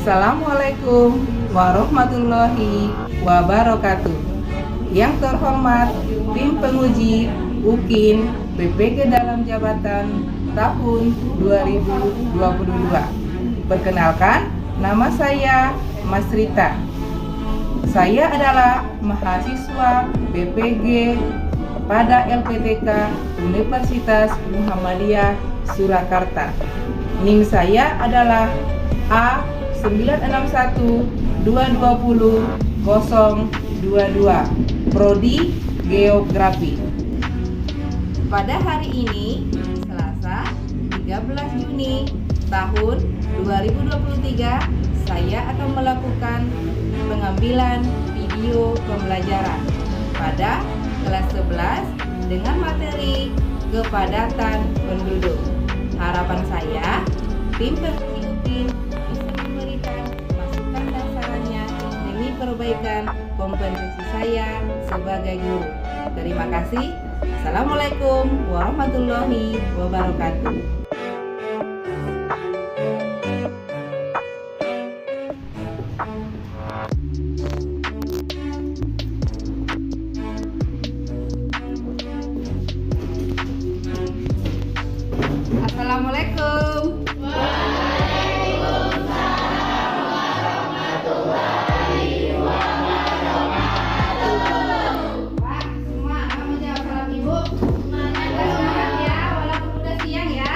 Assalamualaikum warahmatullahi wabarakatuh. Yang terhormat tim penguji UKIN PPG dalam jabatan tahun 2022. Perkenalkan, nama saya Mas Rita. Saya adalah mahasiswa PPG pada LPTK Universitas Muhammadiyah Surakarta. NIM saya adalah A96122022, Prodi Geografi. Pada hari ini, Selasa 13 Juni tahun 2023, saya akan melakukan pengambilan video pembelajaran pada kelas 11 dengan materi kepadatan penduduk. Harapan saya, tim penguji UKIN bisa memberikan masukan dan sarannya demi perbaikan kompetensi saya sebagai guru. Terima kasih. Assalamualaikum warahmatullahi wabarakatuh. Assalamualaikum. Pak, semua kamu jawab salam ibu. Semangat ya, walaupun udah siang ya.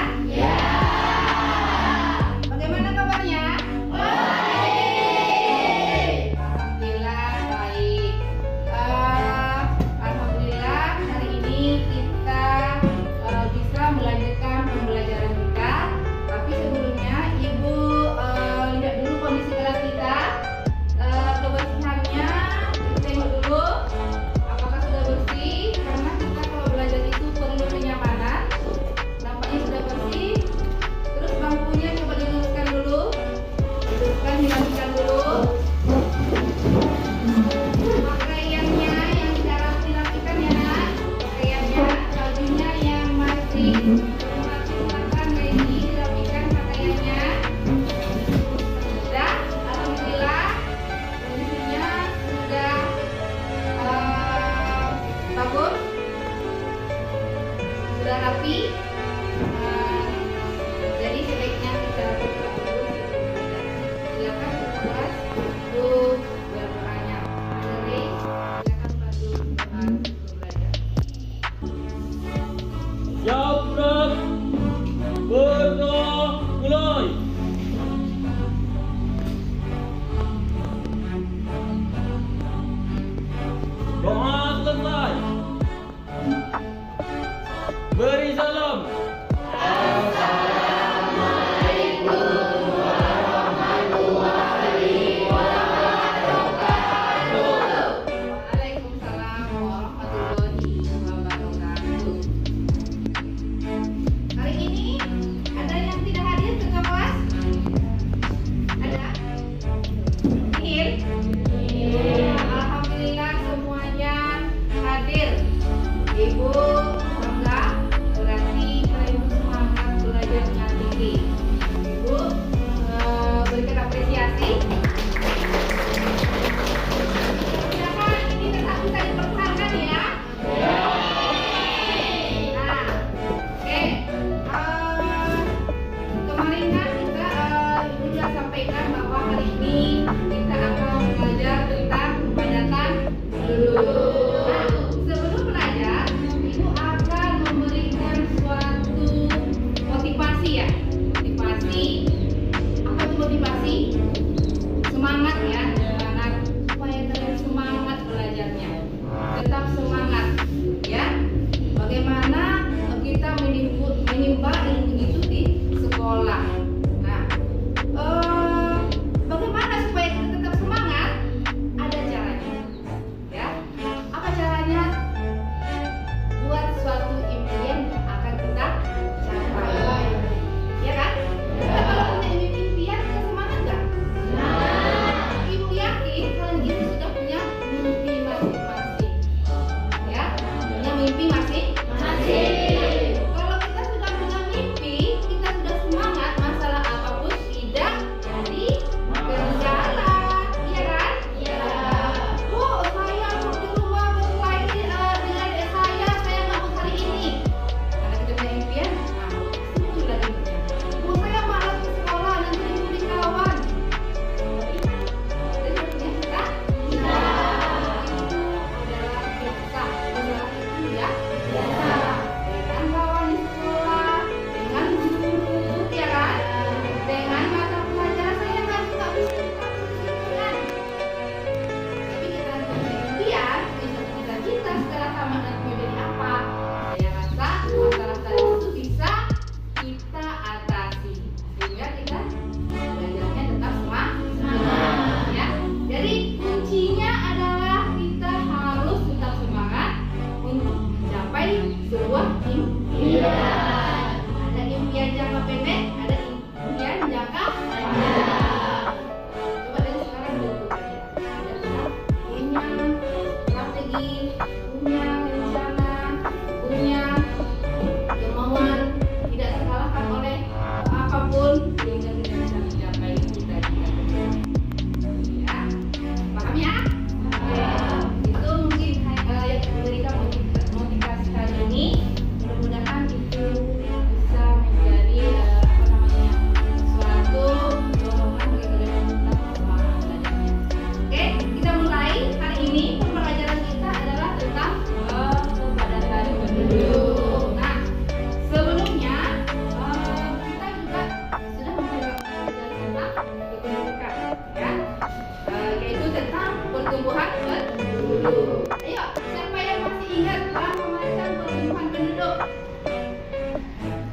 Ayo, siapa yang masih ingat berapa macam pertumbuhan penduduk?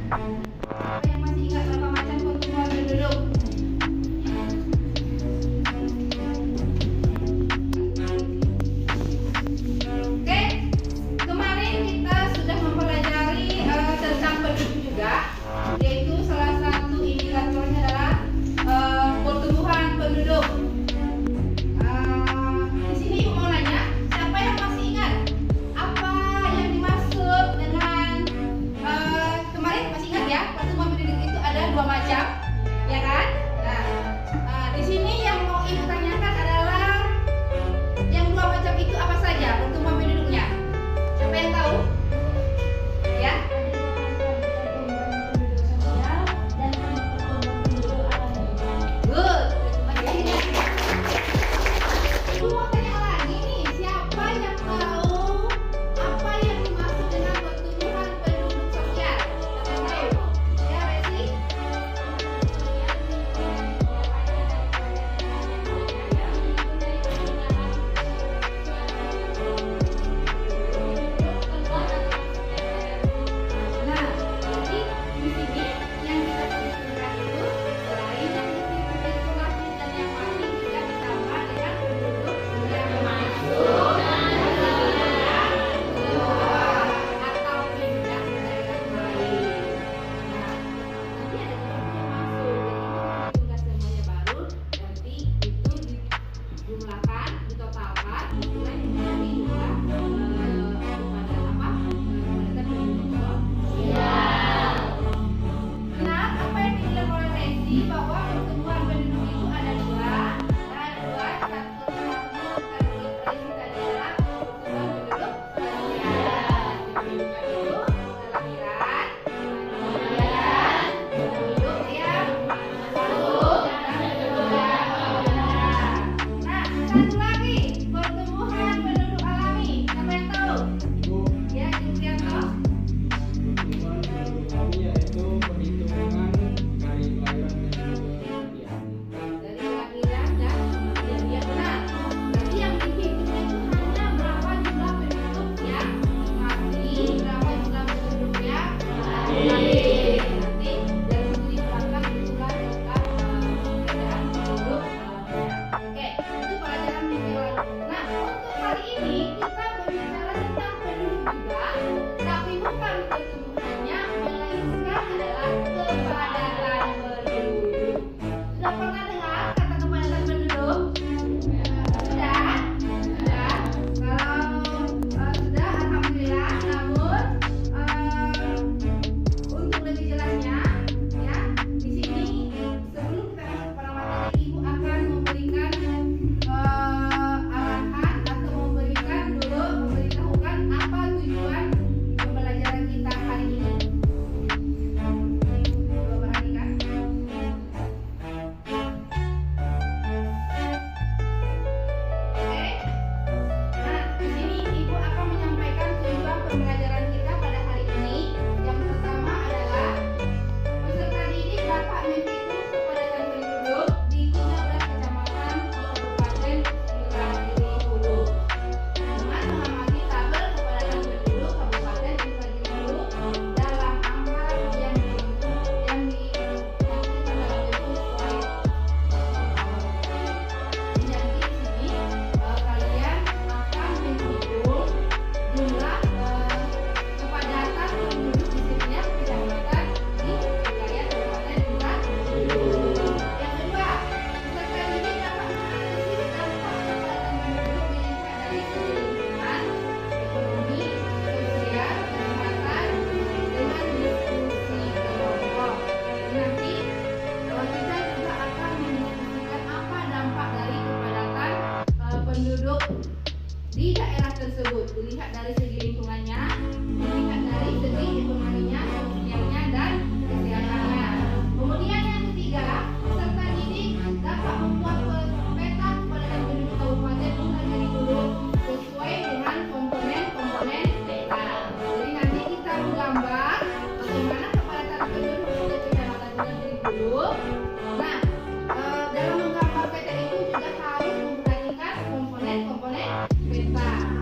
Siapa yang masih ingat berapa macam pertumbuhan penduduk? Oke, kemarin kita sudah mempelajari tentang penduduk juga, yaitu salah satu indikatornya adalah pertumbuhan penduduk. Di sini Ibu mau nanya, siapa yang masih ingat apa yang dimaksud dengan kemarin masih ingat ya, pertumbuhan penduduk itu ada dua macam, ya kan? Nah, di sini yang mau Ibu tanyakan adalah yang dua macam itu apa saja pertumbuhan penduduknya? Siapa yang tahu? Ya? Good. Masih ingat? Ibu mau tanya lagi nih, siapa yang tahu apa yang dimaksud dengan pertumbuhan penduduk sosial? Siapa yang tahu? Ya, Besi? Nah, jadi di sini yang kita perhitungkan itu selain yang dihitung dan yang mati juga ditambah dengan penduduk yang masuk atau pindah ke daerah lain. Nah, nanti ada penduduk yang masuk, jadi itu juga semuanya baru. Nanti itu dijumlahkan, ditotalkan, mulai menjadi jumlah kepadatan kepadatan penduduk sosial. Benar apa yang dibilang oleh Resi bahwa pertumbuhan penduduk itu ada dua. Satu menurut Resi tadi adalah pertumbuhan penduduk sosial. Penduduk itu kelahiran, kemudian penduduk yang masuk dan penduduk yang pindah. Nah, satu lagi pertumbuhan penduduk alami. Siapa yang tahu? Ya, Julianto. Pertumbuhan penduduk kami yaitu perhitungan dari kelahiran dan kematian. Dari kelahiran dan kematian dia benar. Berarti yang dihitung itu hanya berapa jumlah penduduk yang mati, berapa jumlah penduduk yang lahir. Nanti dari situ dikeluarkan jumlah perbedaan penduduk alamnya. Oke, itu pelajaran minggu lalu. Nah, untuk hari ini kita berbicara tentang penduduk juga, tapi bukan pertumbuhannya, melainkan adalah kepadatan penduduk. Sudah pernah dengar kata kepadatan penduduk? Sudah? Sudah. Kalau sudah, alhamdulillah. Namun untuk lebih jelasnya, ya, di sini sebelum kita masuk pada materi, Ibu akan memberikan arahan atau memberitahukan apa tujuan pembelajaran kita hari ini. Coba perhatikan. Oke. Nah, di sini Ibu akan menyampaikan tujuan pembelajaran kita pada hari ini. Yang pertama adalah peserta didik dapat menghitung kepadatan penduduk di 13 kecamatan di Kabupaten Indragiri Hulu dengan mengamati tabel kepadatan penduduk Kabupaten Indragiri Hulu dalam angka yang dinyatakan dalam bentuk slide. Jadi nanti di sini kalian akan menghitung jumlah kepadatan penduduk di setiap kecamatan di wilayah Kabupaten Indragiri Hulu. Yang kedua, peserta didik dapat menganalisis dampak kepadatan penduduk dilihat dari segi lingkungan, ekonomi, sosial, kesehatan dengan diskusi kelompok. Jadi nanti kita juga akan mendiskusikan apa dampak dari kepadatan penduduk di daerah tersebut, dilihat dari segi lingkungannya, dilihat dari segi ekonominya, sosialnya, dan kesehatannya. Kemudian yang ketiga, peserta didik dapat membuat peta kepadatan penduduk Kabupaten Indragiri Hulu sesuai dengan komponen-komponen peta. Jadi nanti kita menggambar bagaimana kepadatan penduduk di Kecamatan Indragiri Hulu. Nah, dalam menggambar peta itu juga harus memperhatikan komponen-komponen peta.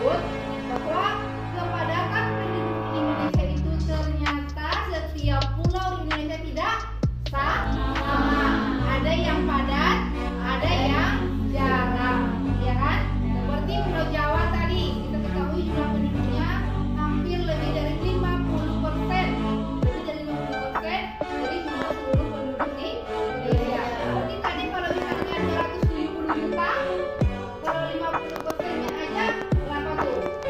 tersebut bahwa kepadatan penduduk Indonesia itu ternyata setiap pulau di Indonesia tidak sama. Ada yang padat, ada yang jarang, ya kan? Seperti Pulau Jawa tadi, kita ketahui jumlah penduduknya hampir lebih dari 50%, lebih dari 50% dari jumlah seluruh penduduk di Indonesia. Seperti tadi kalau misalnya 270 juta, kalau 50%-nya aja berapa tuh?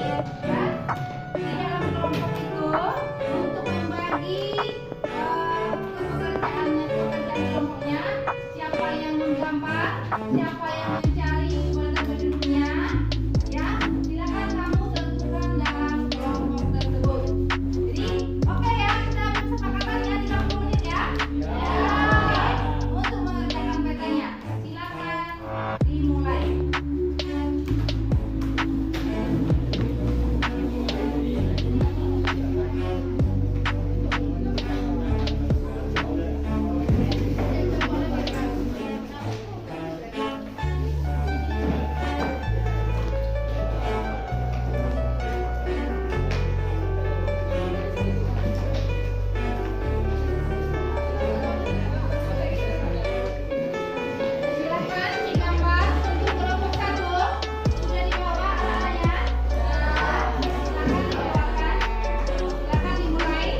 Ya. Di dalam kelompok itu untuk membagi pekerjaan kelompoknya, siapa yang menggambar, siapa yang mencari warna penduduknya, ya silakan kamu tentukan dalam kelompok tersebut. Jadi oke ya, kita bersepakatan ya 30 menit ya. Untuk mengerjakan petanya, silakan dimulai. Silakan digambar untuk kelompok 1. Sudah dibawa alat-alatnya? Silakan dibawakan. Silakan dimulai.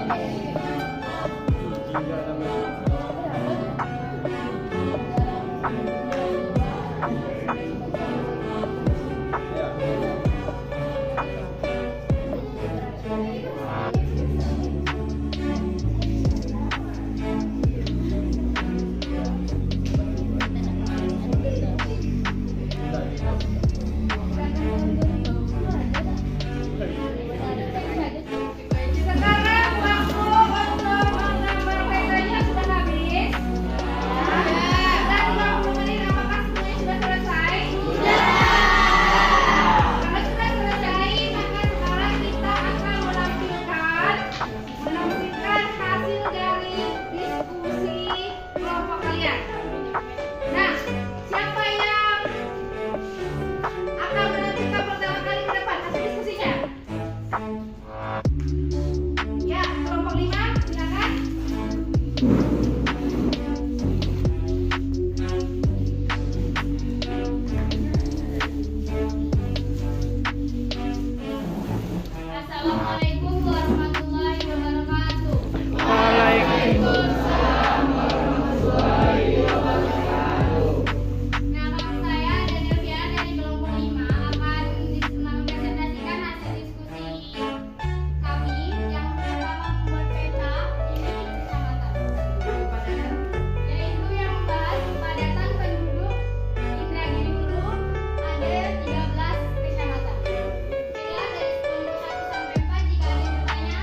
Hingga sampai Sekarang waktu untuk menambah petanya sudah habis. Dan 20 menit apakah semuanya sudah selesai? Kalau sudah selesai, maka sekarang kita akan menampilkan hasil dari diskusi kelompok kalian. Nah, siapa yang akan menampilkan pertama kali ke depan hasil diskusinya? Ya, kelompok 5, silakan. Assalamualaikum warahmatullahi wabarakatuh. Nama saya Daniel dari kelompok 5 akan mempresentasikan hasil diskusi kami yang pertama membuat peta ini kecamatan, yaitu yang membahas kepadatan penduduk Indragiri Hulu ada 13 kecamatan. Sehingga dari kelompok 1 sampai 4 jika ada yang bertanya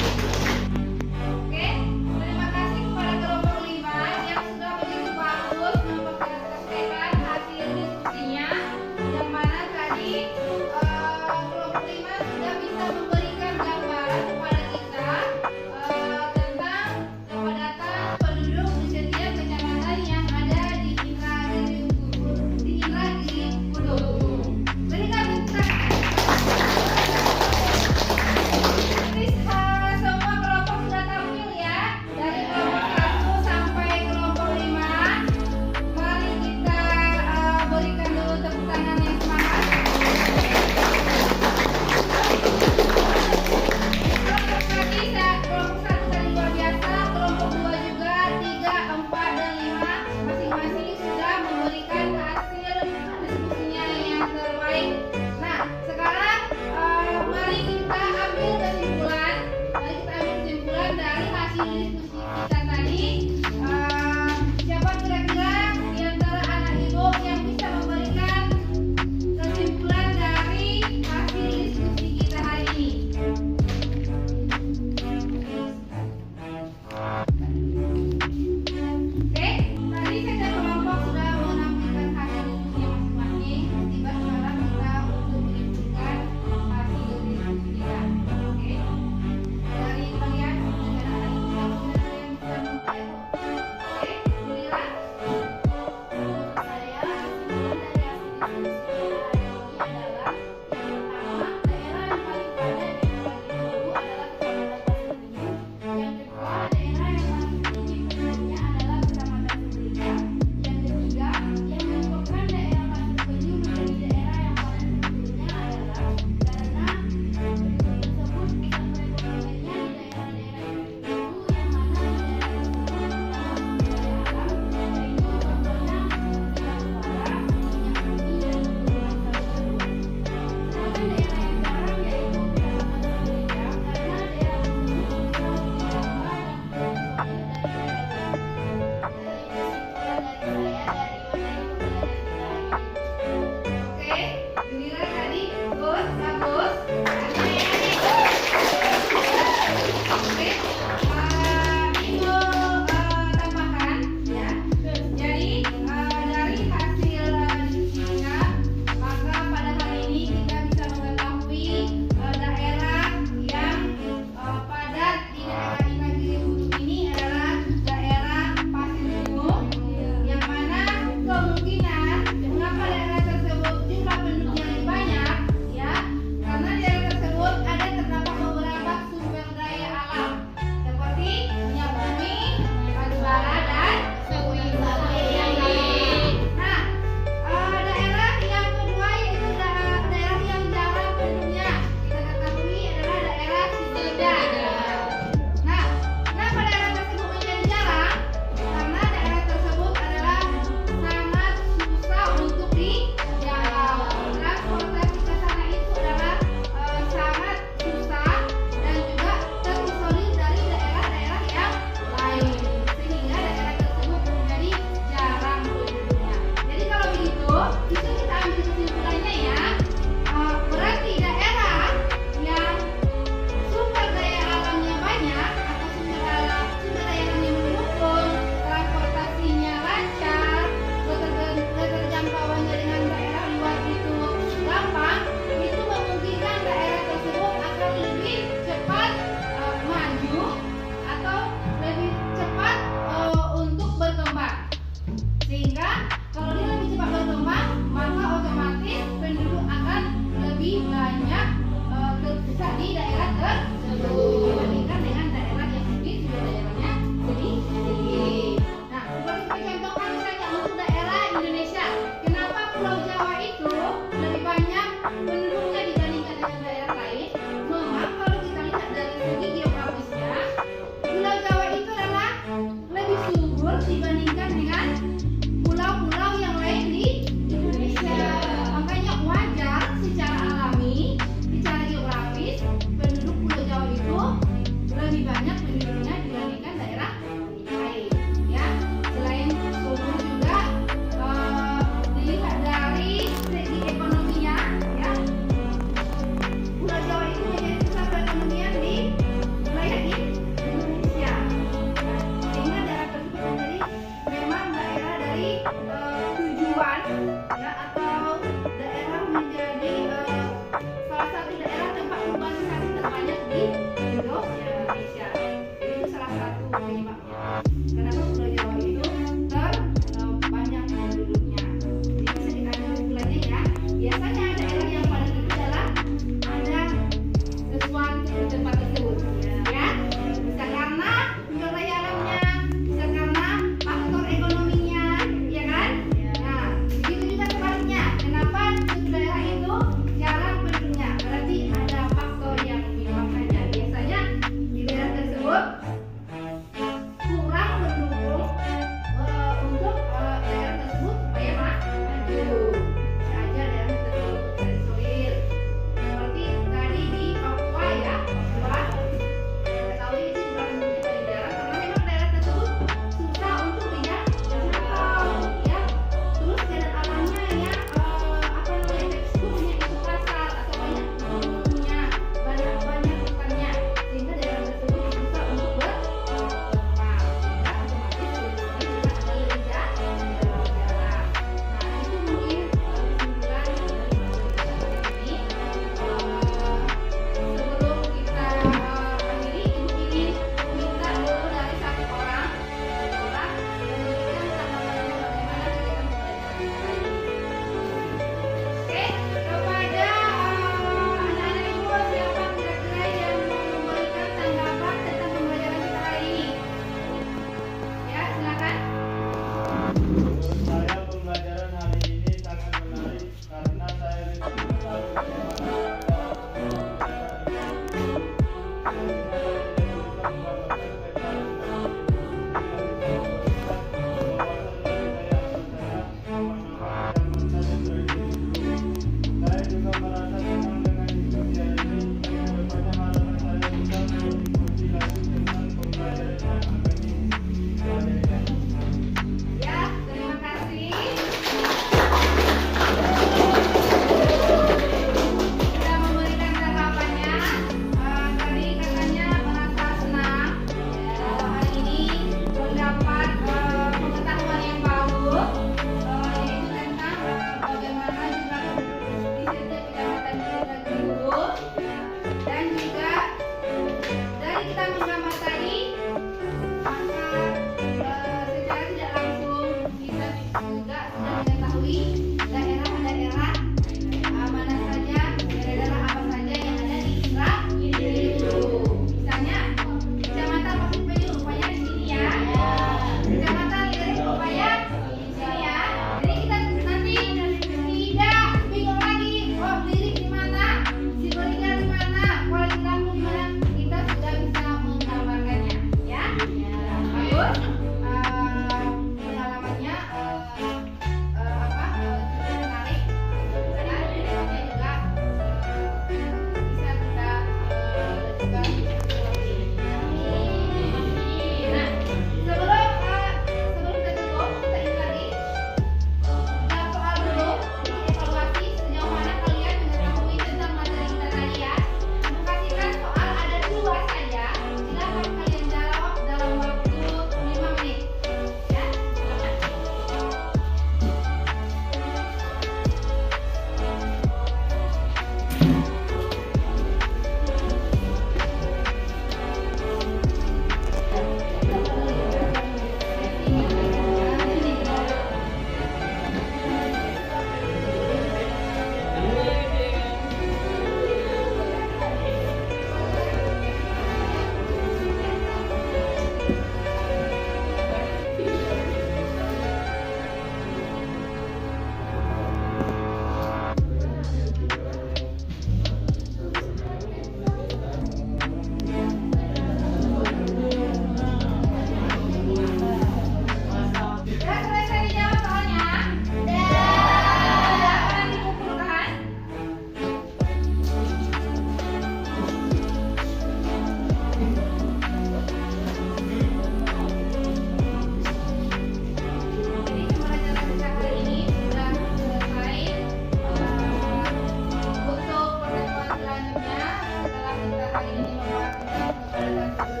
kali ini membahas tentang kepadatan penduduk